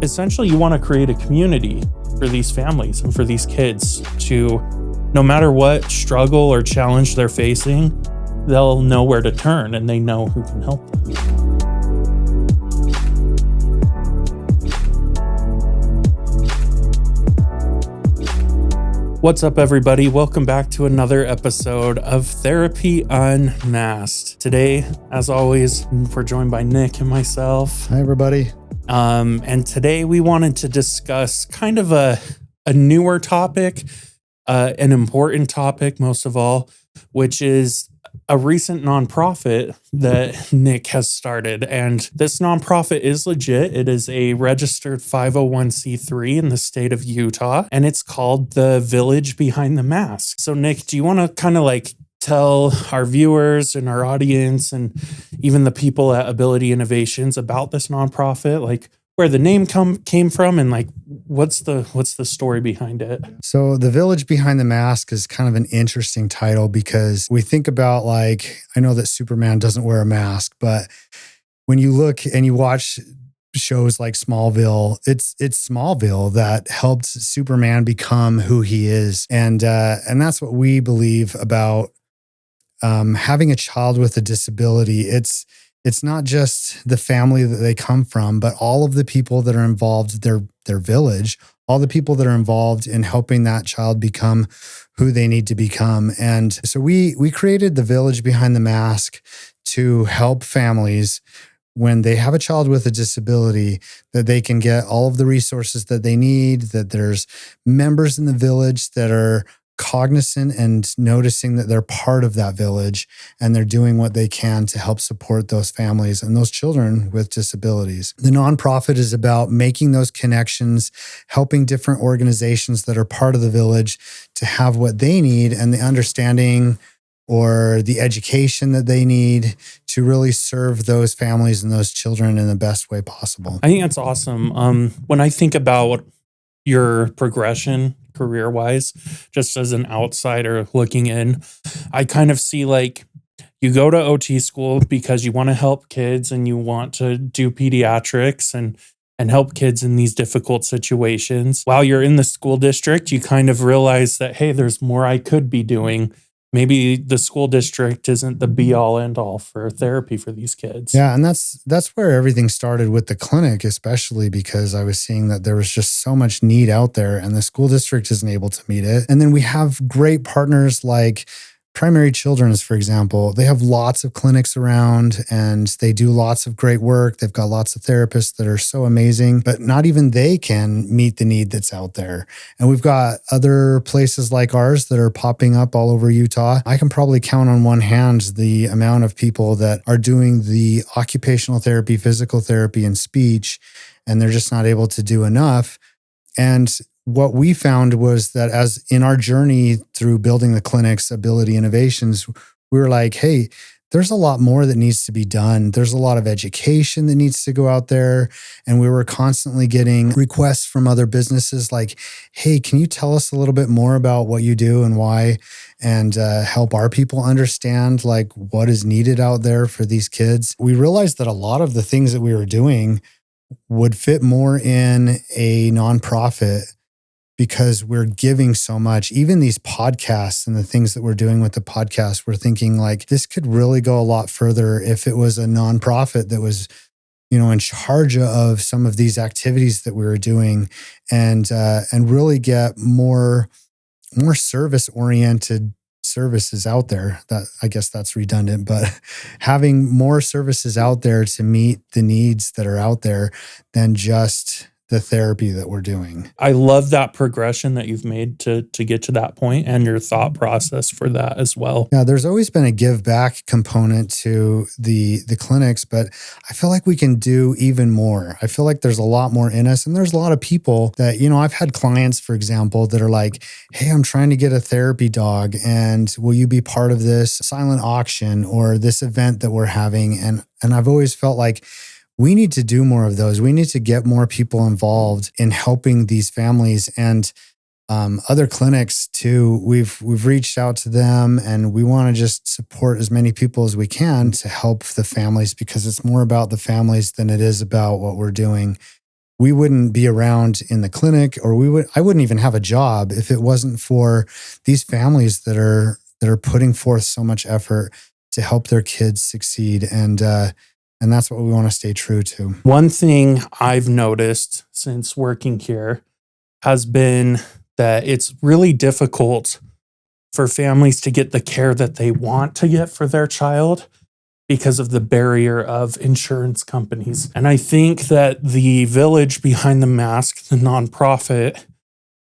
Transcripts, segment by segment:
Essentially, you want to create a community for these families and for these kids to, no matter what struggle or challenge they're facing, they'll know where to turn and they know who can help them. What's up, everybody? Welcome back to another episode of Therapy Unmasked. Today, as always, we're joined by Nick and myself. Hi, everybody. And today we wanted to discuss kind of a newer topic, an important topic most of all, which is a recent nonprofit that Nick has started. And this nonprofit is legit. It is a registered 501c3 in the state of Utah, and it's called the Village Behind the Mask. So Nick, do you want to kind of tell our viewers and our audience and even the people at Ability Innovations about this nonprofit, where the name came from and what's the story behind it? So the Village Behind the Mask is kind of an interesting title because we think about I know that Superman doesn't wear a mask, but when you look and you watch shows like Smallville, it's Smallville that helped Superman become who he is. And that's what we believe about having a child with a disability. It's not just the family that they come from, but all of the people that are involved, their village, all the people that are involved in helping that child become who they need to become. And so we created the Village Behind the Mask to help families when they have a child with a disability, that they can get all of the resources that they need, that there's members in the village that are cognizant and noticing that they're part of that village and they're doing what they can to help support those families and those children with disabilities. The nonprofit is about making those connections, helping different organizations that are part of the village to have what they need and the understanding or the education that they need to really serve those families and those children in the best way possible. I think that's awesome. When I think about your progression career-wise, just as an outsider looking in, I kind of see you go to OT school because you want to help kids and you want to do pediatrics and help kids in these difficult situations. While you're in the school district, you kind of realize that, hey, there's more I could be doing. Maybe the school district isn't the be-all, end-all for therapy for these kids. Yeah, and that's where everything started with the clinic, especially because I was seeing that there was just so much need out there and the school district isn't able to meet it. And then we have great partners like Primary Children's, for example. They have lots of clinics around and they do lots of great work. They've got lots of therapists that are so amazing, but not even they can meet the need that's out there. And we've got other places like ours that are popping up all over Utah. I can probably count on one hand the amount of people that are doing the occupational therapy, physical therapy, and speech, and they're just not able to do enough. And what we found was that as in our journey through building the clinic's Ability Innovations, we were like, hey, there's a lot more that needs to be done. There's a lot of education that needs to go out there. And we were constantly getting requests from other businesses like, hey, can you tell us a little bit more about what you do and why, and help our people understand what is needed out there for these kids. We realized that a lot of the things that we were doing would fit more in a nonprofit because we're giving so much. Even these podcasts and the things that we're doing with the podcast, we're thinking this could really go a lot further if it was a nonprofit that was, in charge of some of these activities that we were doing and really get more service-oriented services out there. That, I guess that's redundant, but having more services out there to meet the needs that are out there than just the therapy that we're doing. I love that progression that you've made to get to that point and your thought process for that as well. Yeah, there's always been a give back component to the clinics, but I feel like we can do even more. I feel like there's a lot more in us. And there's a lot of people that, I've had clients, for example, that are like, hey, I'm trying to get a therapy dog and will you be part of this silent auction or this event that we're having? And I've always felt like we need to do more of those. We need to get more people involved in helping these families and other clinics too. We've reached out to them and we want to just support as many people as we can to help the families because it's more about the families than it is about what we're doing. we wouldn't be around in the clinic, or I wouldn't even have a job if it wasn't for these families that are putting forth so much effort to help their kids succeed. And that's what we want to stay true to. One thing I've noticed since working here has been that it's really difficult for families to get the care that they want to get for their child because of the barrier of insurance companies. And I think that the Village Behind the Mask, the nonprofit,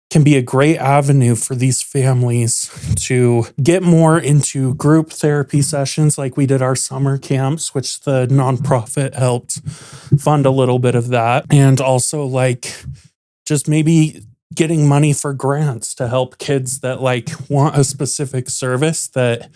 can be a great avenue for these families to get more into group therapy sessions like we did our summer camps, which the nonprofit helped fund a little bit of that. And also like just maybe getting money for grants to help kids that like want a specific service that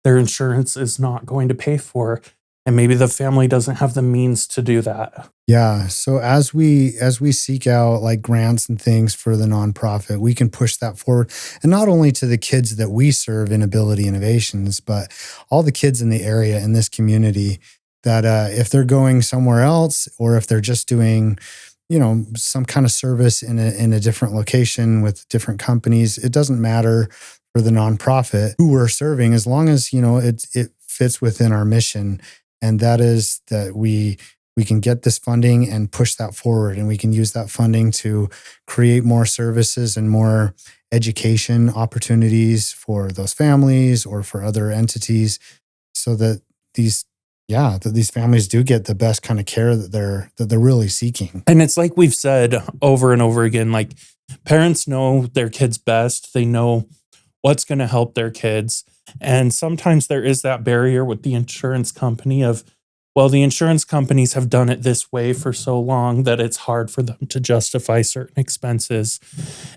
their insurance is not going to pay for. And maybe the family doesn't have the means to do that. Yeah. So as we seek out like grants and things for the nonprofit, we can push that forward. And not only to the kids that we serve in Ability Innovations, but all the kids in the area, in this community, that if they're going somewhere else, or if they're just doing, some kind of service in a different location with different companies, it doesn't matter for the nonprofit who we're serving, as long as, it fits within our mission. And that is that we can get this funding and push that forward, and we can use that funding to create more services and more education opportunities for those families or for other entities, so that these families do get the best kind of care that they're really seeking. And it's like we've said over and over again, like parents know their kids best. They know what's going to help their kids. And sometimes there is that barrier with the insurance company of, well, the insurance companies have done it this way for so long that it's hard for them to justify certain expenses.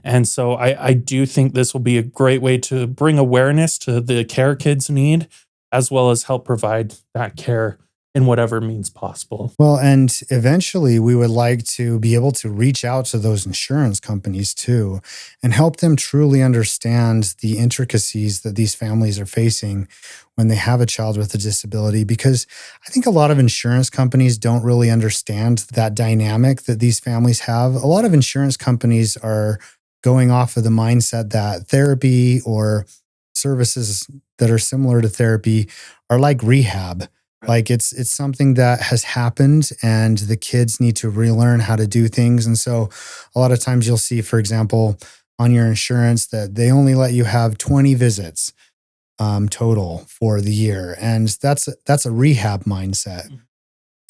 And so I do think this will be a great way to bring awareness to the care kids need, as well as help provide that care in whatever means possible. Well, and eventually we would like to be able to reach out to those insurance companies too, and help them truly understand the intricacies that these families are facing when they have a child with a disability. Because I think a lot of insurance companies don't really understand that dynamic that these families have. A lot of insurance companies are going off of the mindset that therapy or services that are similar to therapy are like rehab. Like it's something that has happened, and the kids need to relearn how to do things. And so a lot of times you'll see, for example, on your insurance that they only let you have 20 visits total for the year. And that's a rehab mindset.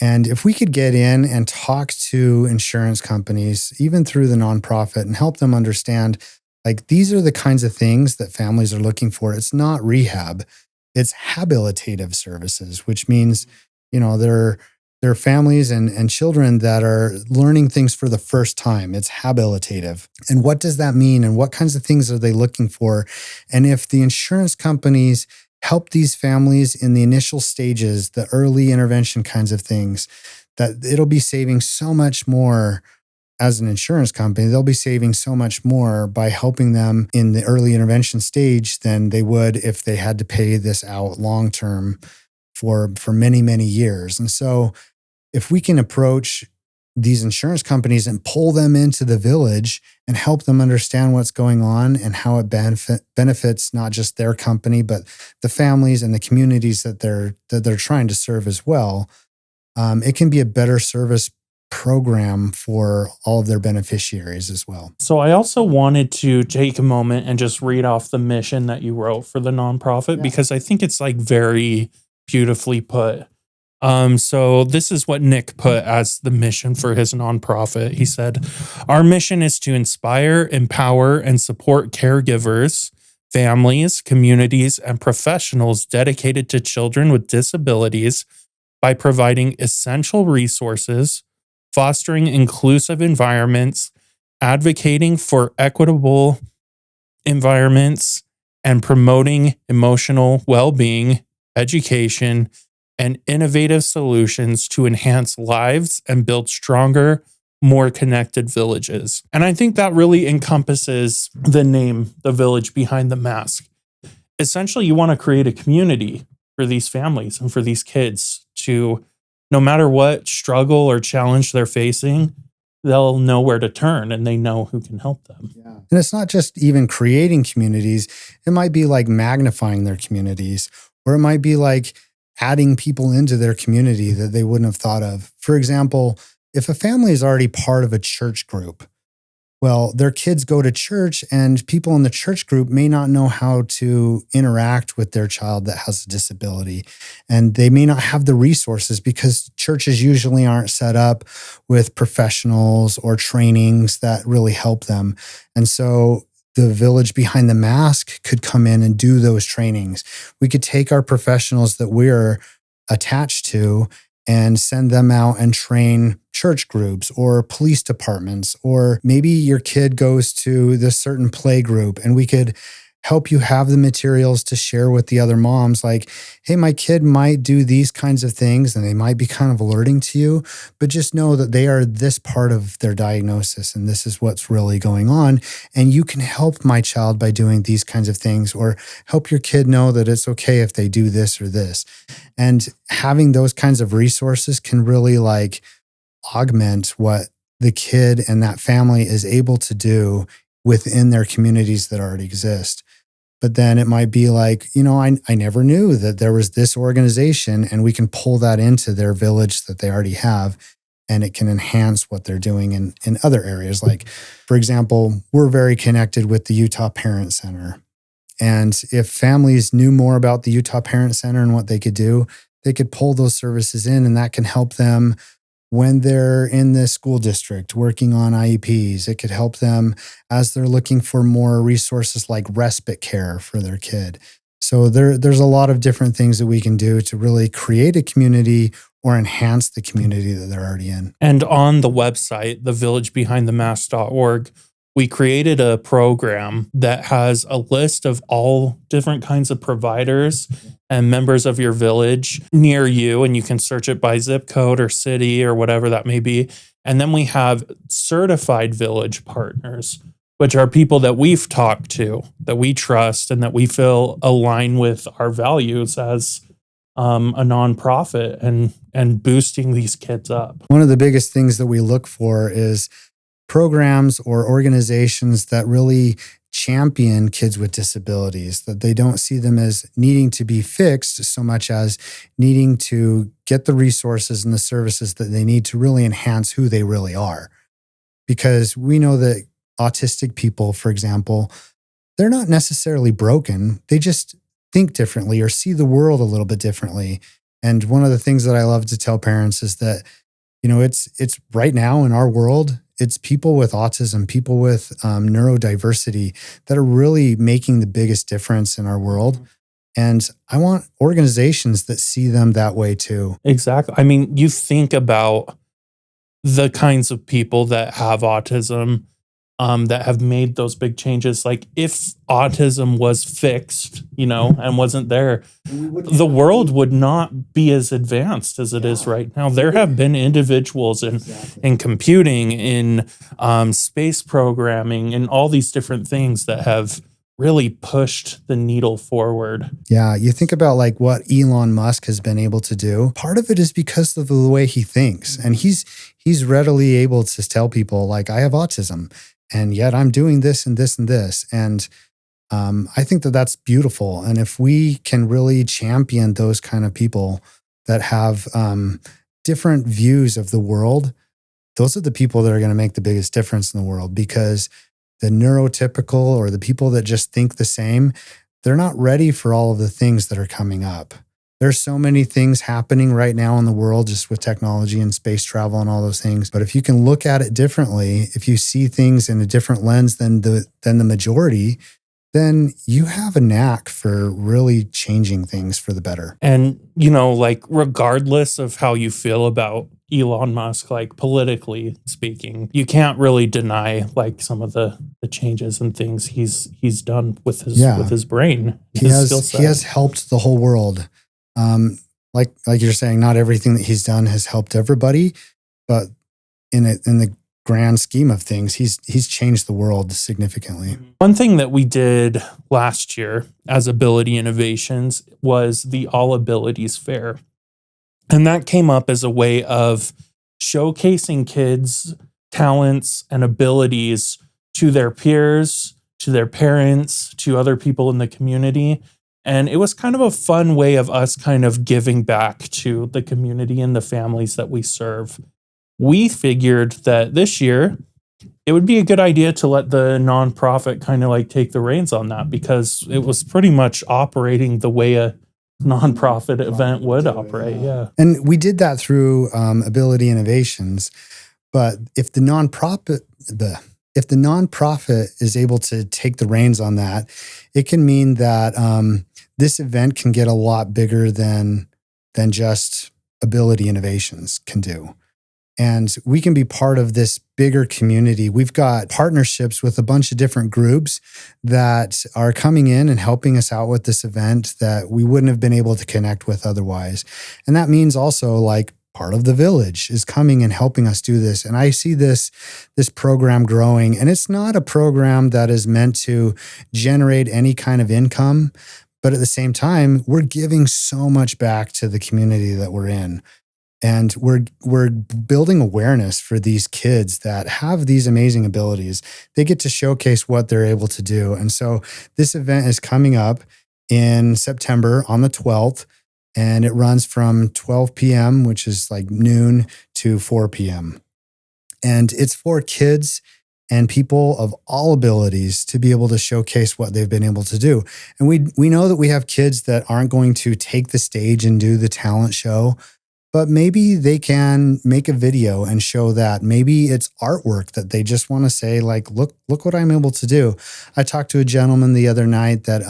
And if we could get in and talk to insurance companies, even through the nonprofit, and help them understand, like, these are the kinds of things that families are looking for. It's not rehab. It's habilitative services, which means, they're families and children that are learning things for the first time. It's habilitative. And what does that mean? And what kinds of things are they looking for? And if the insurance companies help these families in the initial stages, the early intervention kinds of things, that it'll be saving so much more. As an insurance company, they'll be saving so much more by helping them in the early intervention stage than they would if they had to pay this out long-term for many, many years. And so if we can approach these insurance companies and pull them into the village and help them understand what's going on and how it benefits not just their company, but the families and the communities that they're trying to serve as well, it can be a better service program for all of their beneficiaries as well. So I also wanted to take a moment and just read off the mission that you wrote for the nonprofit, because I think it's like very beautifully put. So this is what Nick put as the mission for his nonprofit. He said, "Our mission is to inspire, empower, and support caregivers, families, communities, and professionals dedicated to children with disabilities by providing essential resources, fostering inclusive environments, advocating for equitable environments, and promoting emotional well-being, education, and innovative solutions to enhance lives and build stronger, more connected villages." And I think that really encompasses the name, The Village Behind the Mask. Essentially, you want to create a community for these families and for these kids to, no matter what struggle or challenge they're facing, they'll know where to turn and they know who can help them. Yeah. And it's not just even creating communities. It might be like magnifying their communities, or it might be like adding people into their community that they wouldn't have thought of. For example, if a family is already part of a church group, well, their kids go to church and people in the church group may not know how to interact with their child that has a disability. And they may not have the resources because churches usually aren't set up with professionals or trainings that really help them. And so the Village Behind the Mask could come in and do those trainings. We could take our professionals that we're attached to and send them out and train church groups or police departments, or maybe your kid goes to this certain play group and we could help you have the materials to share with the other moms. Like, hey, my kid might do these kinds of things and they might be kind of alerting to you, but just know that they are this part of their diagnosis and this is what's really going on. And you can help my child by doing these kinds of things, or help your kid know that it's okay if they do this or this. And having those kinds of resources can really like augment what the kid and that family is able to do within their communities that already exist. But then it might be like, I never knew that there was this organization, and we can pull that into their village that they already have, and it can enhance what they're doing in other areas. Like, for example, we're very connected with the Utah Parent Center. And if families knew more about the Utah Parent Center and what they could do, they could pull those services in, and that can help them when they're in the school district working on IEPs. It could help them as they're looking for more resources like respite care for their kid. So there's a lot of different things that we can do to really create a community or enhance the community that they're already in. And on the website, thevillagebehindthemask.org, we created a program that has a list of all different kinds of providers and members of your village near you, and you can search it by zip code or city or whatever that may be. And then we have certified village partners, which are people that we've talked to, that we trust, and that we feel align with our values as a nonprofit and boosting these kids up. One of the biggest things that we look for is programs or organizations that really champion kids with disabilities, that they don't see them as needing to be fixed so much as needing to get the resources and the services that they need to really enhance who they really are. Because we know that autistic people, for example, they're not necessarily broken. They just think differently or see the world a little bit differently. And one of the things that I love to tell parents is that, it's right now in our world, it's people with autism, people with neurodiversity that are really making the biggest difference in our world. And I want organizations that see them that way too. Exactly. I mean, you think about the kinds of people that have autism, that have made those big changes. Like, if autism was fixed, and wasn't there, the world would not be as advanced as it is right now. There have been individuals in computing, in space programming, and all these different things that have really pushed the needle forward. Yeah, you think about like what Elon Musk has been able to do. Part of it is because of the way he thinks, and he's readily able to tell people like, I have autism, and yet I'm doing this and this and this. And I think that that's beautiful. And if we can really champion those kind of people that have different views of the world, those are the people that are going to make the biggest difference in the world, because the neurotypical or the people that just think the same, they're not ready for all of the things that are coming up. There's so many things happening right now in the world just with technology and space travel and all those things. But if you can look at it differently, if you see things in a different lens than the majority, then you have a knack for really changing things for the better. And, like, regardless of how you feel about Elon Musk, like politically speaking, you can't really deny like some of the changes and things he's done with his brain. He has helped the whole world. Like you're saying, not everything that he's done has helped everybody, but in the grand scheme of things, he's changed the world significantly. One thing that we did last year as Ability Innovations was the All Abilities Fair. And that came up as a way of showcasing kids talents and abilities to their peers, to their parents, to other people in the community. And it was kind of a fun way of us kind of giving back to the community and the families that we serve. We figured that this year it would be a good idea to let the nonprofit kind of like take the reins on that, because it was pretty much operating the way a nonprofit event would operate. Yeah. And we did that through Ability Innovations. But if the nonprofit is able to take the reins on that, it can mean that this event can get a lot bigger than just Ability Innovations can do. And we can be part of this bigger community. We've got partnerships with a bunch of different groups that are coming in and helping us out with this event that we wouldn't have been able to connect with otherwise. And that means also like part of the village is coming and helping us do this. And I see this program growing. And it's not a program that is meant to generate any kind of income, but at the same time, we're giving so much back to the community that we're in. And we're building awareness for these kids that have these amazing abilities. They get to showcase what they're able to do. And so this event is coming up in September on the 12th, and it runs from 12 p.m., which is like noon, to 4 p.m. And it's for kids and people of all abilities to be able to showcase what they've been able to do. And we know that we have kids that aren't going to take the stage and do the talent show, but maybe they can make a video and show that. Maybe it's artwork that they just want to say, like, look what I'm able to do. I talked to a gentleman the other night that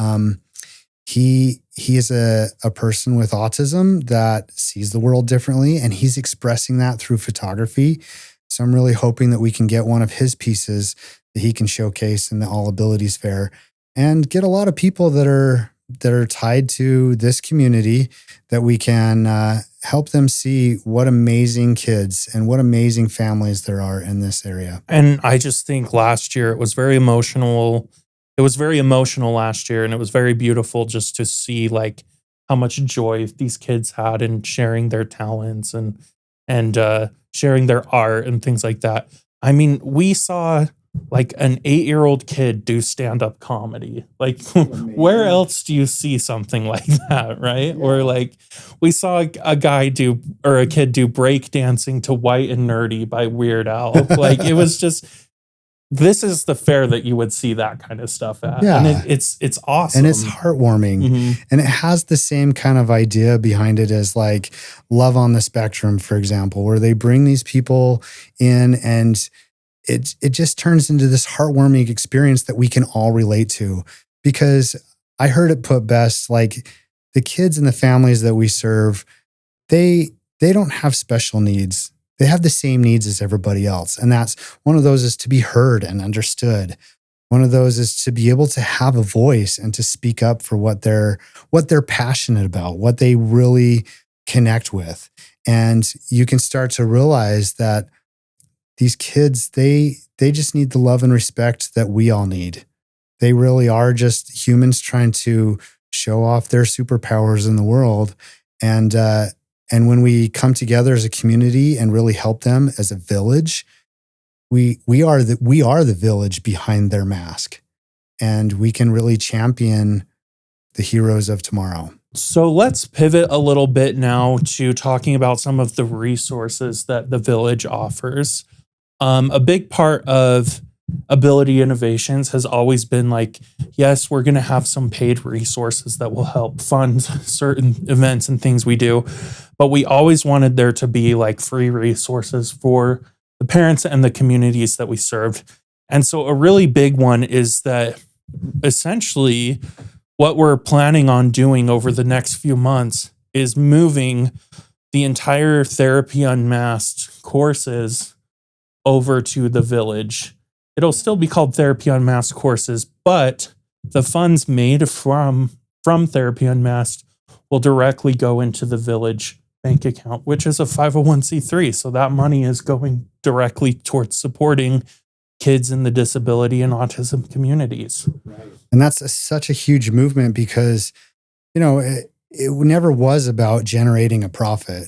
he is a person with autism that sees the world differently, and he's expressing that through photography. So I'm really hoping that we can get one of his pieces that he can showcase in the All Abilities Fair and get a lot of people that are tied to this community, that we can help them see what amazing kids and what amazing families there are in this area. And I just think last year it was very emotional. It was very emotional last year, and it was very beautiful just to see like how much joy these kids had in sharing their talents and sharing their art and things like that. I mean, we saw like an 8-year-old kid do stand-up comedy. Like, where else do you see something like that, right? Yeah. Or like, we saw a kid do break dancing to White and Nerdy by Weird Al. Like, it was just, this is the fair that you would see that kind of stuff at. Yeah. And it's awesome. And it's heartwarming. Mm-hmm. And it has the same kind of idea behind it as like Love on the Spectrum, for example, where they bring these people in and it just turns into this heartwarming experience that we can all relate to. Because I heard it put best, like the kids and the families that we serve, they don't have special needs. They have the same needs as everybody else. And that's one of those is to be heard and understood. One of those is to be able to have a voice and to speak up for what they're passionate about, what they really connect with. And you can start to realize that these kids, they just need the love and respect that we all need. They really are just humans trying to show off their superpowers in the world. And when we come together as a community and really help them as a village, we are the village behind their mask. And we can really champion the heroes of tomorrow. So let's pivot a little bit now to talking about some of the resources that the village offers. A big part of Ability Innovations has always been like, yes, we're going to have some paid resources that will help fund certain events and things we do. But we always wanted there to be like free resources for the parents and the communities that we served. And so a really big one is that essentially what we're planning on doing over the next few months is moving the entire Therapy Unmasked courses over to the village. It'll still be called Therapy Unmasked courses, but the funds made from Therapy Unmasked will directly go into the village bank account, which is a 501c3. So that money is going directly towards supporting kids in the disability and autism communities. Right. And that's such a huge movement because, it never was about generating a profit.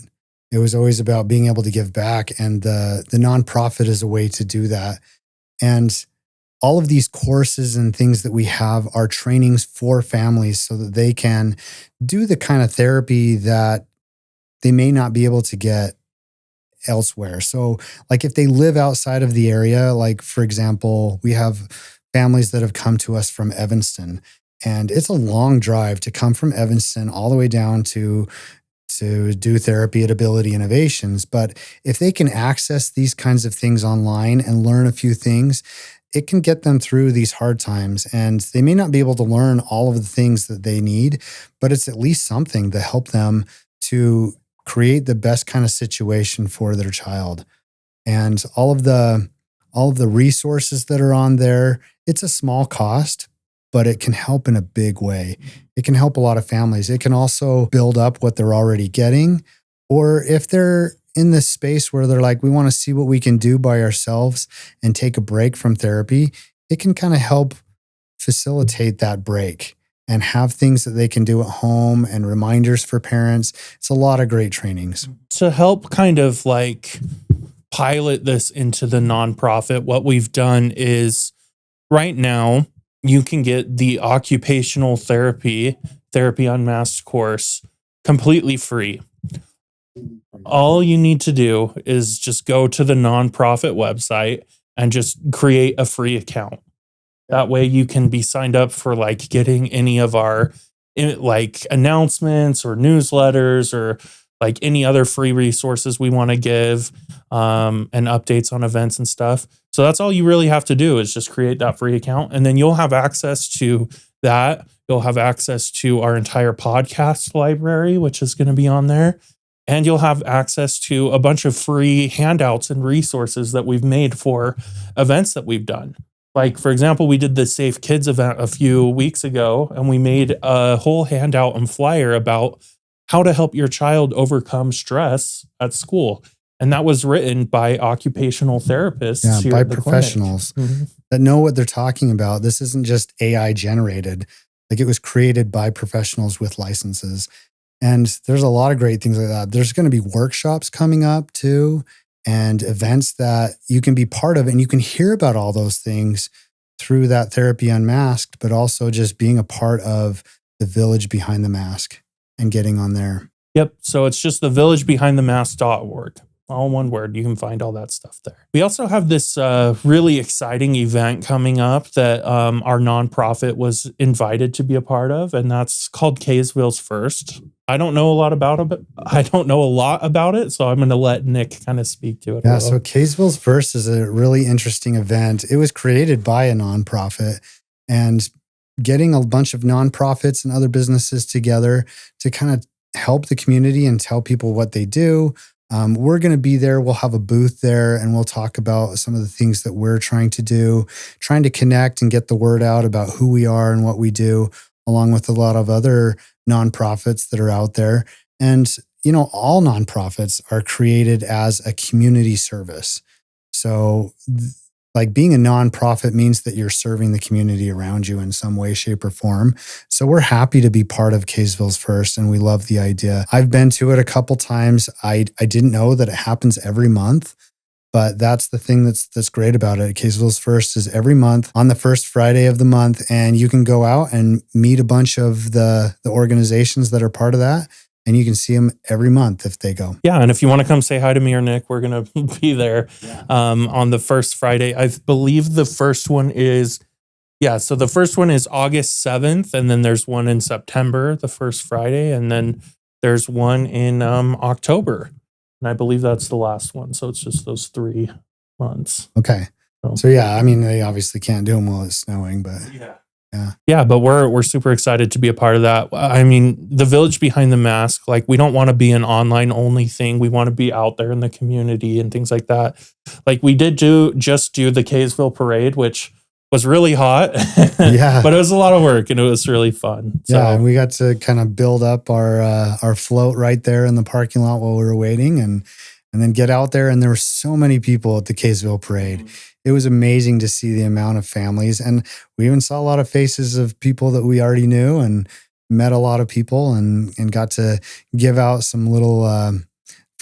It was always about being able to give back, and the nonprofit is a way to do that. And all of these courses and things that we have are trainings for families so that they can do the kind of therapy that they may not be able to get elsewhere. So, like if they live outside of the area, like for example, we have families that have come to us from Evanston, and it's a long drive to come from Evanston all the way down to do therapy at Ability Innovations. But if they can access these kinds of things online and learn a few things, it can get them through these hard times. And they may not be able to learn all of the things that they need, but it's at least something to help them to create the best kind of situation for their child. And all of the resources that are on there, it's a small cost, but it can help in a big way. It can help a lot of families. It can also build up what they're already getting. Or if they're in this space where they're like, we want to see what we can do by ourselves and take a break from therapy, it can kind of help facilitate that break and have things that they can do at home and reminders for parents. It's a lot of great trainings. To help kind of like pilot this into the nonprofit, what we've done is right now you can get the Occupational Therapy Unmasked course completely free. All you need to do is just go to the nonprofit website and just create a free account. That way you can be signed up for like getting any of our like announcements or newsletters or like any other free resources we want to give, and updates on events and stuff. So that's all you really have to do is just create that free account, and then you'll have access to that. You'll have access to our entire podcast library, which is going to be on there. And you'll have access to a bunch of free handouts and resources that we've made for events that we've done. Like, for example, we did the Safe Kids event a few weeks ago, and we made a whole handout and flyer about how to help your child overcome stress at school. And that was written by occupational therapists here by at the professionals that know what they're talking about. This isn't just AI generated. Like, it was created by professionals with licenses. And there's a lot of great things like that. There's going to be workshops coming up too, and events that you can be part of, and you can hear about all those things through that Therapy Unmasked, but also just being a part of the Village Behind the Mask and getting on there. Yep. So it's just thevillage.behindthemask.org. All one word. You can find all that stuff there. We also have this really exciting event coming up that our nonprofit was invited to be a part of, and that's called Kaysville First. I don't know a lot about it, so I'm going to let Nick kind of speak to it. Yeah, so Kaysville First is a really interesting event. It was created by a nonprofit, and getting a bunch of nonprofits and other businesses together to kind of help the community and tell people what they do. We're going to be there. We'll have a booth there, and we'll talk about some of the things that we're trying to do, trying to connect and get the word out about who we are and what we do, along with a lot of other nonprofits that are out there. And, all nonprofits are created as a community service. So like being a nonprofit means that you're serving the community around you in some way, shape, or form. So we're happy to be part of Kaysville First, and we love the idea. I've been to it a couple times. I didn't know that it happens every month, but that's the thing that's great about it. Kaysville First is every month on the first Friday of the month, and you can go out and meet a bunch of the organizations that are part of that. And you can see them every month if they go. Yeah, and if you want to come say hi to me or Nick, we're going to be there on the first Friday. I believe the first one is, so the first one is August 7th, and then there's one in September, the first Friday, and then there's one in October. And I believe that's the last one. So it's just those 3 months. Okay. So yeah, I mean, they obviously can't do them while it's snowing, but yeah, but we're super excited to be a part of that. I mean, the Village Behind the Mask, like, we don't want to be an online only thing. We want to be out there in the community and things like that. Like, we did just do the Kaysville Parade, which was really hot. Yeah. But it was a lot of work and it was really fun. So, yeah, and we got to kind of build up our float right there in the parking lot while we were waiting, and then get out there. And there were so many people at the Kaysville Parade. It was amazing to see the amount of families. And we even saw a lot of faces of people that we already knew, and met a lot of people, and got to give out some little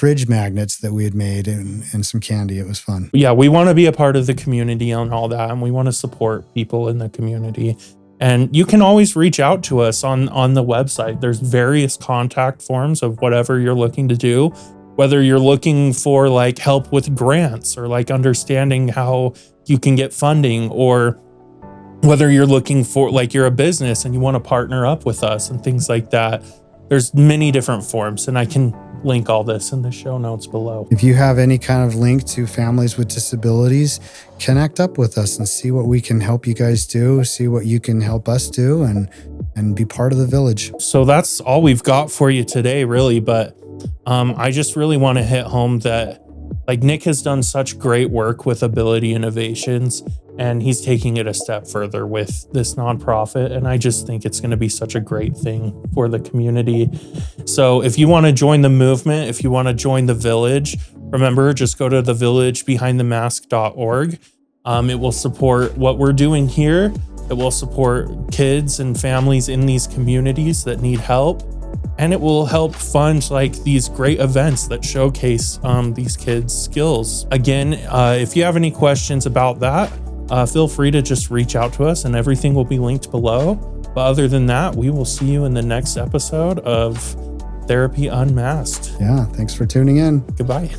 fridge magnets that we had made and some candy. It was fun. Yeah, we want to be a part of the community on all that, and we want to support people in the community. And you can always reach out to us on the website. There's various contact forms of whatever you're looking to do, whether you're looking for like help with grants or like understanding how you can get funding, or whether you're looking for like you're a business and you want to partner up with us and things like that. There's many different forms, and I can link all this in the show notes below. If you have any kind of link to families with disabilities, connect up with us and see what we can help you guys do, see what you can help us do, and be part of the village. So that's all we've got for you today, really. But I just really want to hit home that like Nick has done such great work with Ability Innovations, and he's taking it a step further with this nonprofit. And I just think it's going to be such a great thing for the community. So if you want to join the movement, if you want to join the village, remember, just go to thevillagebehindthemask.org. It will support what we're doing here. It will support kids and families in these communities that need help. And it will help fund like these great events that showcase these kids' skills. Again, if you have any questions about that, feel free to just reach out to us, and everything will be linked below. But other than that, we will see you in the next episode of Therapy Unmasked. Yeah, thanks for tuning in. Goodbye.